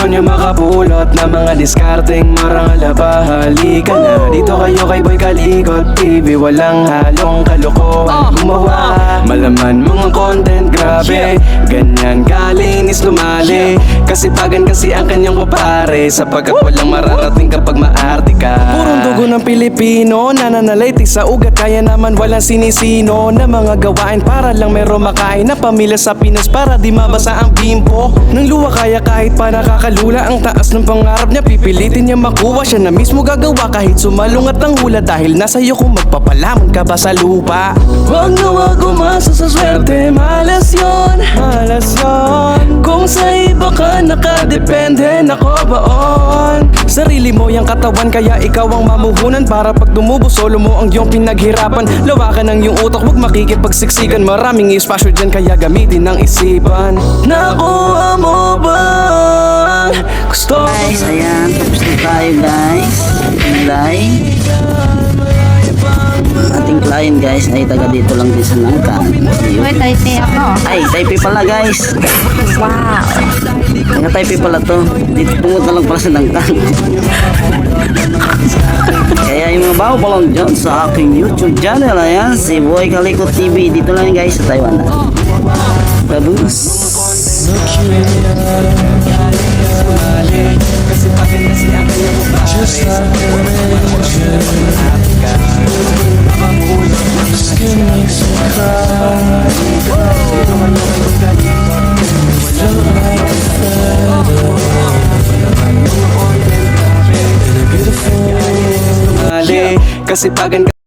nyo makapulot na mga diskarteng marangal ba? Halika na dito kayo kay Boy Kalikot TV. Walang halong kalokohan gumawa. Malaman mga content grabe, ganyan kalinis lumali. Kasipagan kasi ang kanyang kupare, sapagkat walang mararating kapag maarte ka. Purong dugo ng Pilipino, nananalayti sa ugat. Kaya naman walang sinisino na mga gawain para lang meron makain na pamilya sa Pinas, para di mabasa ang bimpo ng luwa. Kaya kahit pa nakakalula ang taas ng pangarap niya, pipilitin niya makuha. Siya na mismo gagawa kahit sumalungat ang hula, dahil nasa iyo kung magpapalamon ka ba sa lupa. Wag na wag umasa sa swerte, malas yun, malas yun. Kung sa iba ka nakadepende, nako baon. Sarili mo yung katawan, kaya ikaw ang mamuhunan. Para pag dumubo, solo mo ang iyong pinaghirapan. Lawakan ang iyong utak, huwag makikipagsiksikan. Maraming espasyo dyan, kaya gamitin ang isipan. Nakuha mo ba gusto? Guys, ayan, tapos na tayo guys. Ating client guys ay taga dito lang din sa Langkan. Uy, Taipei ako. Ay, Taipei pala guys. Wow. Taga Taipei pala to. Dito pumunta lang pala sa Langkan. Kaya yung mga bago pa lang dyan sa aking YouTube channel, ayan, si Boy Kalikot TV. Dito lang guys sa Taiwan. Babus. Kasipagan